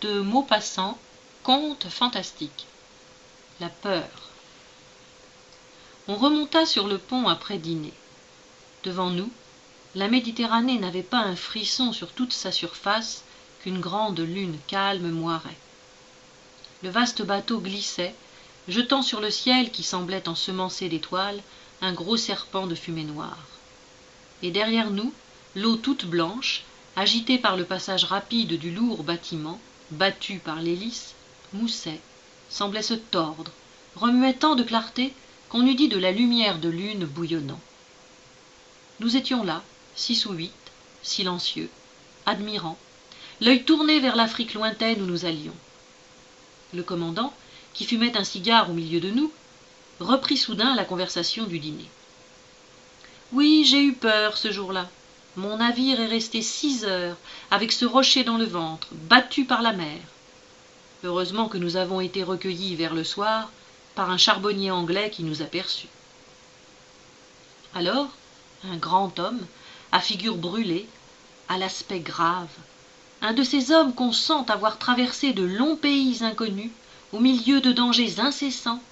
de Maupassant, conte fantastique. La peur. On remonta sur le pont après dîner. Devant nous, la Méditerranée n'avait pas un frisson sur toute sa surface qu'une grande lune calme moirait. Le vaste bateau glissait, jetant sur le ciel qui semblait ensemencé d'étoiles un gros serpent de fumée noire. Et derrière nous, l'eau toute blanche, agitée par le passage rapide du lourd bâtiment, battu par l'hélice, moussait, semblait se tordre, remuait tant de clarté qu'on eût dit de la lumière de lune bouillonnant. Nous étions là, 6 ou 8, silencieux, admirants, l'œil tourné vers l'Afrique lointaine où nous allions. Le commandant, qui fumait un cigare au milieu de nous, reprit soudain la conversation du dîner. « Oui, j'ai eu peur ce jour-là. Mon navire est resté 6 heures, avec ce rocher dans le ventre, battu par la mer. Heureusement que nous avons été recueillis vers le soir par un charbonnier anglais qui nous aperçut. » Alors, un grand homme, à figure brûlée, à l'aspect grave, un de ces hommes qu'on sent avoir traversé de longs pays inconnus, au milieu de dangers incessants,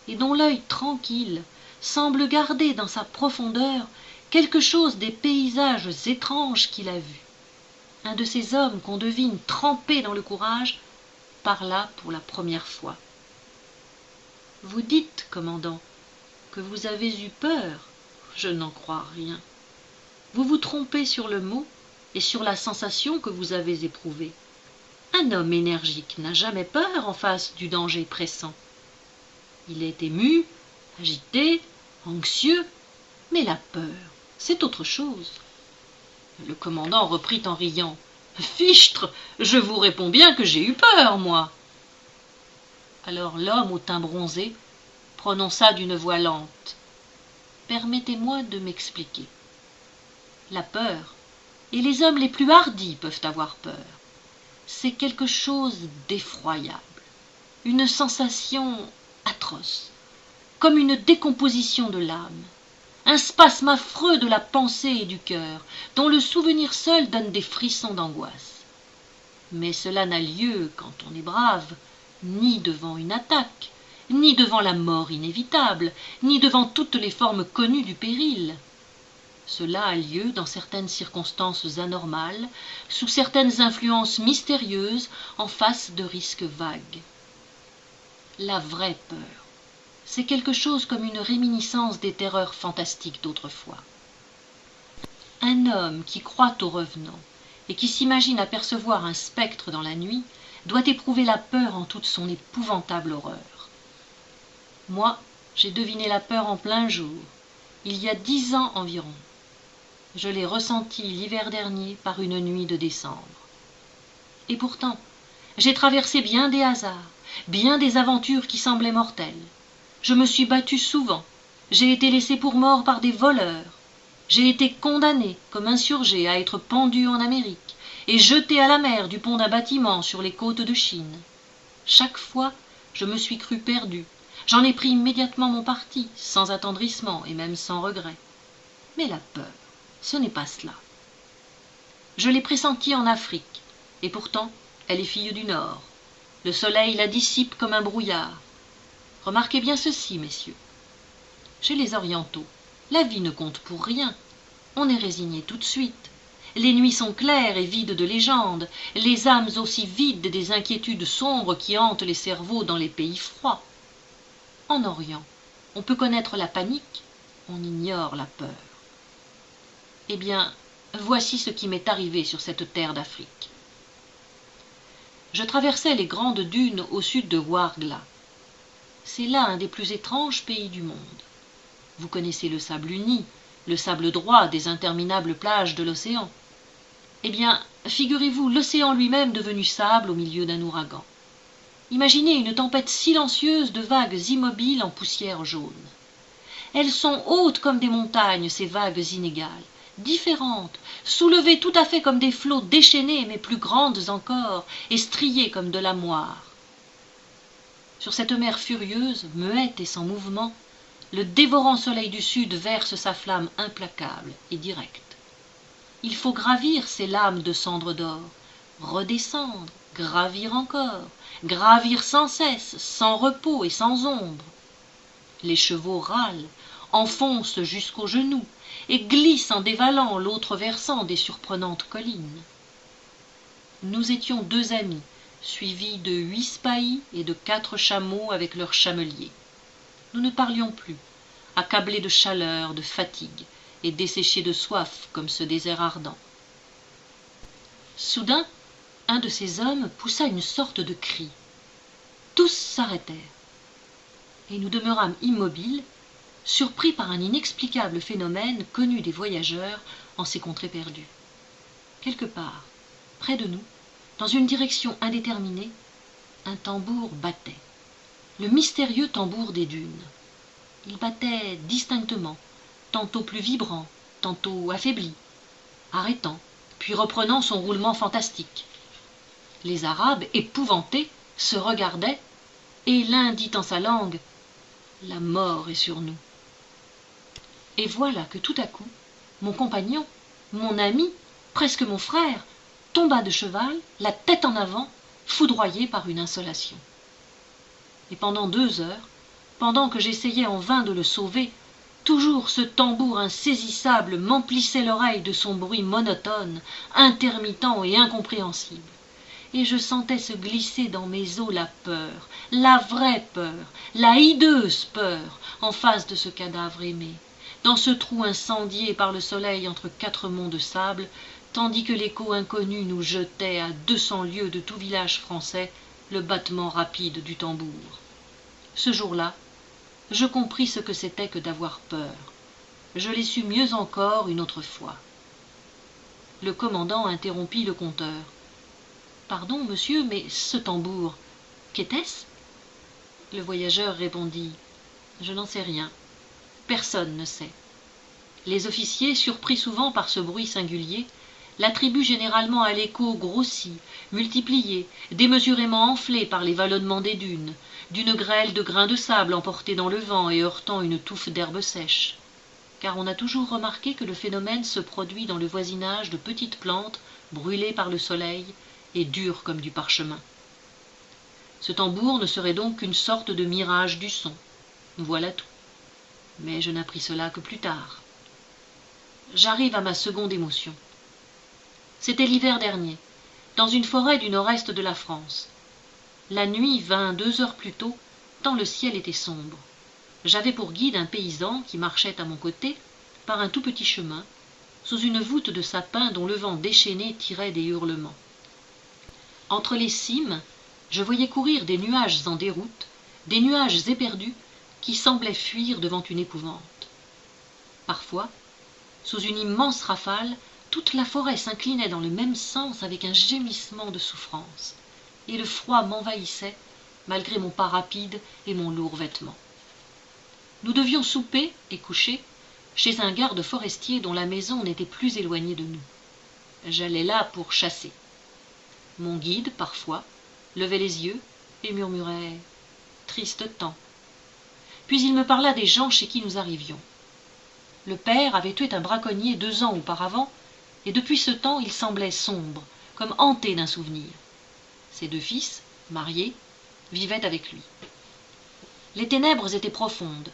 et dont l'œil tranquille semble garder dans sa profondeur quelque chose des paysages étranges qu'il a vus. Un de ces hommes qu'on devine trempés dans le courage, parla pour la première fois. « Vous dites, commandant, que vous avez eu peur. Je n'en crois rien. Vous vous trompez sur le mot et sur la sensation que vous avez éprouvée. Un homme énergique n'a jamais peur en face du danger pressant. Il est ému, agité, anxieux, mais la peur, c'est autre chose. » Le commandant reprit en riant. « Fichtre, je vous réponds bien que j'ai eu peur, moi. » Alors l'homme au teint bronzé prononça d'une voix lente. « Permettez-moi de m'expliquer. La peur, et les hommes les plus hardis peuvent avoir peur, c'est quelque chose d'effroyable, une sensation atroce, comme une décomposition de l'âme, un spasme affreux de la pensée et du cœur, dont le souvenir seul donne des frissons d'angoisse. Mais cela n'a lieu, quand on est brave, ni devant une attaque, ni devant la mort inévitable, ni devant toutes les formes connues du péril. Cela a lieu dans certaines circonstances anormales, sous certaines influences mystérieuses, en face de risques vagues. La vraie peur, c'est quelque chose comme une réminiscence des terreurs fantastiques d'autrefois. Un homme qui croit au revenant et qui s'imagine apercevoir un spectre dans la nuit doit éprouver la peur en toute son épouvantable horreur. Moi, j'ai deviné la peur en plein jour, il y a 10 ans environ. Je l'ai ressentie l'hiver dernier par une nuit de décembre. Et pourtant, j'ai traversé bien des hasards, bien des aventures qui semblaient mortelles. Je me suis battu souvent, j'ai été laissé pour mort par des voleurs, j'ai été condamné comme insurgé à être pendu en Amérique et jeté à la mer du pont d'un bâtiment sur les côtes de Chine. Chaque fois, je me suis cru perdu, j'en ai pris immédiatement mon parti, sans attendrissement et même sans regret. Mais la peur, ce n'est pas cela. Je l'ai pressentie en Afrique, et pourtant, elle est fille du Nord. Le soleil la dissipe comme un brouillard. Remarquez bien ceci, messieurs. Chez les Orientaux, la vie ne compte pour rien. On est résigné tout de suite. Les nuits sont claires et vides de légendes, les âmes aussi vides des inquiétudes sombres qui hantent les cerveaux dans les pays froids. En Orient, on peut connaître la panique, on ignore la peur. Eh bien, voici ce qui m'est arrivé sur cette terre d'Afrique. Je traversais les grandes dunes au sud de Ouargla. C'est là un des plus étranges pays du monde. Vous connaissez le sable uni, le sable droit des interminables plages de l'océan. Eh bien, figurez-vous l'océan lui-même devenu sable au milieu d'un ouragan. Imaginez une tempête silencieuse de vagues immobiles en poussière jaune. Elles sont hautes comme des montagnes, ces vagues inégales, différentes, soulevées tout à fait comme des flots déchaînés, mais plus grandes encore, et striées comme de la moire. Sur cette mer furieuse, muette et sans mouvement, le dévorant soleil du sud verse sa flamme implacable et directe. Il faut gravir ces lames de cendres d'or, redescendre, gravir encore, gravir sans cesse, sans repos et sans ombre. Les chevaux râlent, enfoncent jusqu'aux genoux, et glissent en dévalant l'autre versant des surprenantes collines. Nous étions 2 amis, suivis de 8 spahis et de 4 chameaux avec leurs chameliers. Nous ne parlions plus, accablés de chaleur, de fatigue, et desséchés de soif comme ce désert ardent. Soudain, un de ces hommes poussa une sorte de cri. Tous s'arrêtèrent, et nous demeurâmes immobiles, surpris par un inexplicable phénomène connu des voyageurs en ces contrées perdues. Quelque part, près de nous, dans une direction indéterminée, un tambour battait, le mystérieux tambour des dunes. Il battait distinctement, tantôt plus vibrant, tantôt affaibli, arrêtant, puis reprenant son roulement fantastique. Les Arabes, épouvantés, se regardaient, et l'un dit en sa langue « La mort est sur nous ». Et voilà que tout à coup, mon compagnon, mon ami, presque mon frère, tomba de cheval, la tête en avant, foudroyé par une insolation. Et pendant 2 heures, pendant que j'essayais en vain de le sauver, toujours ce tambour insaisissable m'emplissait l'oreille de son bruit monotone, intermittent et incompréhensible. Et je sentais se glisser dans mes os la peur, la vraie peur, la hideuse peur, en face de ce cadavre aimé, dans ce trou incendié par le soleil entre 4 monts de sable, tandis que l'écho inconnu nous jetait à 200 lieues de tout village français le battement rapide du tambour. Ce jour-là, je compris ce que c'était que d'avoir peur. Je l'ai su mieux encore une autre fois. Le commandant interrompit le conteur. « Pardon, monsieur, mais ce tambour, qu'était-ce » Le voyageur répondit « Je n'en sais rien. Personne ne sait. » Les officiers, surpris souvent par ce bruit singulier, l'attribuent généralement à l'écho grossi, multiplié, démesurément enflé par les vallonnements des dunes, d'une grêle de grains de sable emportés dans le vent et heurtant une touffe d'herbe sèche. Car on a toujours remarqué que le phénomène se produit dans le voisinage de petites plantes brûlées par le soleil et dures comme du parchemin. Ce tambour ne serait donc qu'une sorte de mirage du son. Voilà tout. Mais je n'appris cela que plus tard. J'arrive à ma seconde émotion. C'était l'hiver dernier, dans une forêt du nord-est de la France. La nuit vint 2 heures plus tôt, tant le ciel était sombre. J'avais pour guide un paysan qui marchait à mon côté, par un tout petit chemin, sous une voûte de sapins dont le vent déchaîné tirait des hurlements. Entre les cimes, je voyais courir des nuages en déroute, des nuages éperdus qui semblaient fuir devant une épouvante. Parfois, sous une immense rafale, toute la forêt s'inclinait dans le même sens avec un gémissement de souffrance, et le froid m'envahissait, malgré mon pas rapide et mon lourd vêtement. Nous devions souper et coucher chez un garde forestier dont la maison n'était plus éloignée de nous. J'allais là pour chasser. Mon guide, parfois, levait les yeux et murmurait « Triste temps ». Puis il me parla des gens chez qui nous arrivions. Le père avait tué un braconnier 2 ans auparavant, et depuis ce temps il semblait sombre, comme hanté d'un souvenir. Ses 2 fils, mariés, vivaient avec lui. Les ténèbres étaient profondes.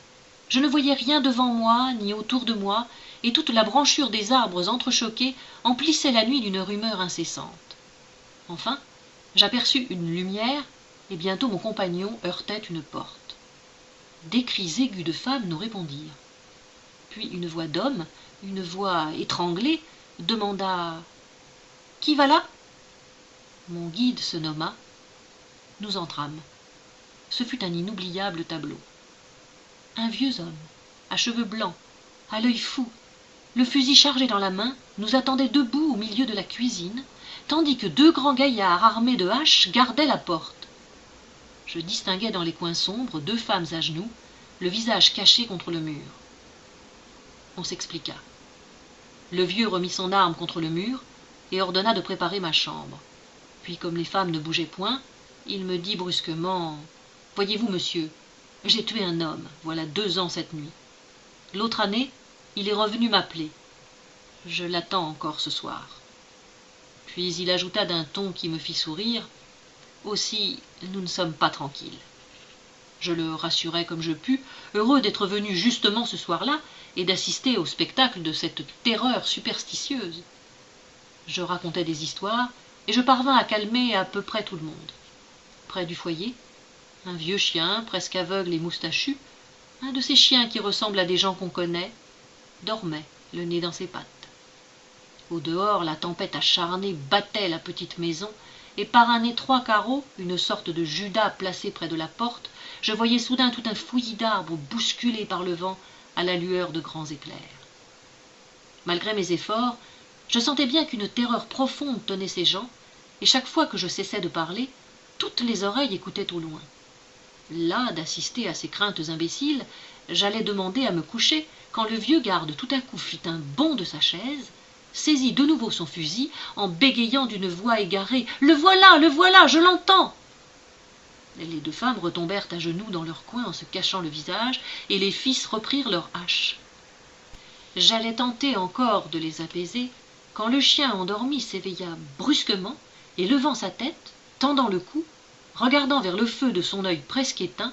Je ne voyais rien devant moi, ni autour de moi, et toute la branchure des arbres entrechoqués emplissait la nuit d'une rumeur incessante. Enfin, j'aperçus une lumière, et bientôt mon compagnon heurtait une porte. Des cris aigus de femmes nous répondirent. Puis une voix d'homme, une voix étranglée, demanda « Qui va là ?» Mon guide se nomma. Nous entrâmes. Ce fut un inoubliable tableau. Un vieux homme, à cheveux blancs, à l'œil fou, le fusil chargé dans la main, nous attendait debout au milieu de la cuisine, tandis que 2 grands gaillards armés de haches gardaient la porte. Je distinguais dans les coins sombres 2 femmes à genoux, le visage caché contre le mur. On s'expliqua. Le vieux remit son arme contre le mur et ordonna de préparer ma chambre. Puis, comme les femmes ne bougeaient point, il me dit brusquement « Voyez-vous, monsieur, j'ai tué un homme, voilà 2 ans cette nuit. L'autre année, il est revenu m'appeler. Je l'attends encore ce soir. » Puis il ajouta d'un ton qui me fit sourire Aussi, nous ne sommes pas tranquilles. Je le rassurai comme je pus, heureux d'être venu justement ce soir-là et d'assister au spectacle de cette terreur superstitieuse. Je racontai des histoires et je parvins à calmer à peu près tout le monde. Près du foyer, un vieux chien, presque aveugle et moustachu, un de ces chiens qui ressemblent à des gens qu'on connaît, dormait, le nez dans ses pattes. Au dehors, la tempête acharnée battait la petite maison, et par un étroit carreau, une sorte de Judas placé près de la porte, je voyais soudain tout un fouillis d'arbres bousculés par le vent à la lueur de grands éclairs. Malgré mes efforts, je sentais bien qu'une terreur profonde tenait ces gens, et chaque fois que je cessais de parler, toutes les oreilles écoutaient au loin. Las d'assister à ces craintes imbéciles, j'allais demander à me coucher, quand le vieux garde tout à coup fit un bond de sa chaise, saisit de nouveau son fusil, en bégayant d'une voix égarée « Le voilà, je l'entends !» Les deux femmes retombèrent à genoux dans leur coin en se cachant le visage, et les fils reprirent leurs haches. J'allais tenter encore de les apaiser, quand le chien endormi s'éveilla brusquement, et levant sa tête, tendant le cou, regardant vers le feu de son œil presque éteint,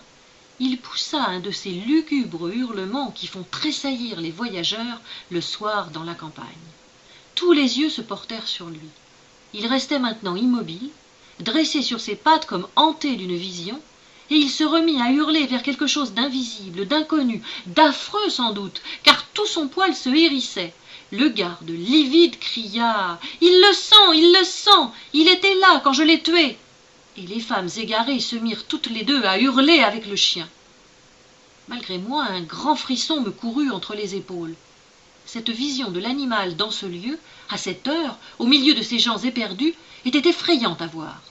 il poussa un de ces lugubres hurlements qui font tressaillir les voyageurs le soir dans la campagne. Tous les yeux se portèrent sur lui. Il restait maintenant immobile, dressé sur ses pattes comme hanté d'une vision, et il se remit à hurler vers quelque chose d'invisible, d'inconnu, d'affreux sans doute, car tout son poil se hérissait. Le garde, livide, cria « Il le sent, il était là quand je l'ai tué !» Et les femmes égarées se mirent toutes les deux à hurler avec le chien. Malgré moi, un grand frisson me courut entre les épaules. Cette vision de l'animal dans ce lieu, à cette heure, au milieu de ces gens éperdus, était effrayante à voir.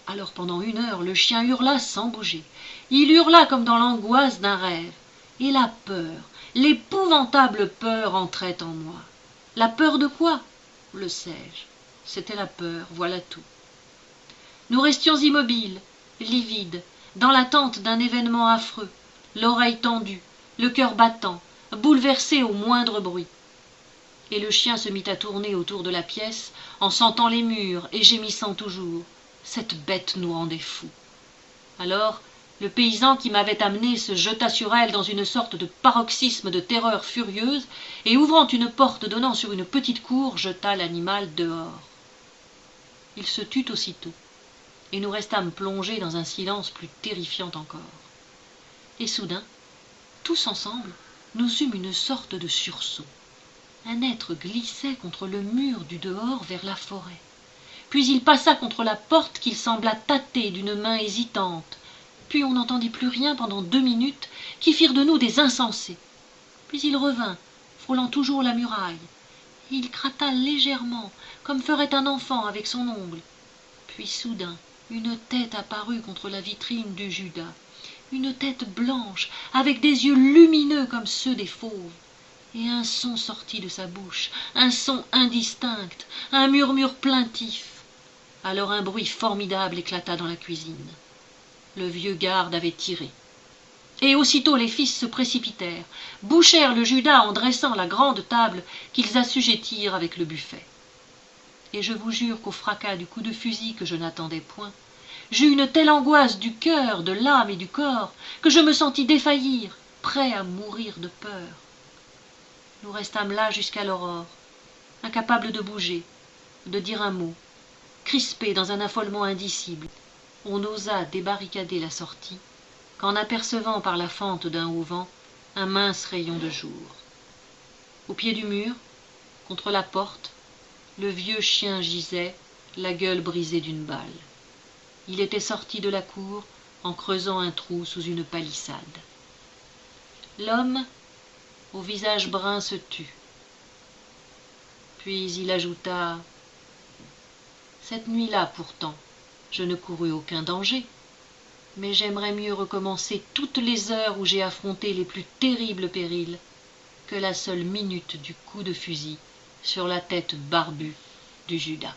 Alors pendant 1 heure, le chien hurla sans bouger. Il hurla comme dans l'angoisse d'un rêve. Et la peur, l'épouvantable peur entrait en moi. La peur de quoi? Le sais-je. C'était la peur, voilà tout. Nous restions immobiles, livides, dans l'attente d'un événement affreux, l'oreille tendue, le cœur battant, bouleversé au moindre bruit. Et le chien se mit à tourner autour de la pièce, en sentant les murs et gémissant toujours. Cette bête nous rendait fous. Alors, le paysan qui m'avait amené se jeta sur elle dans une sorte de paroxysme de terreur furieuse, et ouvrant une porte donnant sur une petite cour, jeta l'animal dehors. Il se tut aussitôt, et nous restâmes plongés dans un silence plus terrifiant encore. Et soudain, tous ensemble, nous eûmes une sorte de sursaut. Un être glissait contre le mur du dehors vers la forêt. Puis il passa contre la porte qu'il sembla tâter d'une main hésitante. Puis on n'entendit plus rien pendant 2 minutes, qui firent de nous des insensés. Puis il revint, frôlant toujours la muraille. Il gratta légèrement, comme ferait un enfant avec son ongle. Puis soudain, une tête apparut contre la vitrine du Judas. Une tête blanche, avec des yeux lumineux comme ceux des fauves. Et un son sortit de sa bouche, un son indistinct, un murmure plaintif. Alors un bruit formidable éclata dans la cuisine. Le vieux garde avait tiré. Et aussitôt les fils se précipitèrent, bouchèrent le Judas en dressant la grande table qu'ils assujettirent avec le buffet. Et je vous jure qu'au fracas du coup de fusil que je n'attendais point, j'eus une telle angoisse du cœur, de l'âme et du corps, que je me sentis défaillir, prêt à mourir de peur. Nous restâmes là jusqu'à l'aurore, incapables de bouger, de dire un mot, crispés dans un affolement indicible. On osa débarricader la sortie, qu'en apercevant par la fente d'un auvent un mince rayon de jour. Au pied du mur, contre la porte, le vieux chien gisait, la gueule brisée d'une balle. Il était sorti de la cour en creusant un trou sous une palissade. L'homme, au visage brun, se tut. Puis il ajouta « Cette nuit-là, pourtant, je ne courus aucun danger, mais j'aimerais mieux recommencer toutes les heures où j'ai affronté les plus terribles périls que la seule minute du coup de fusil sur la tête barbue du Judas. »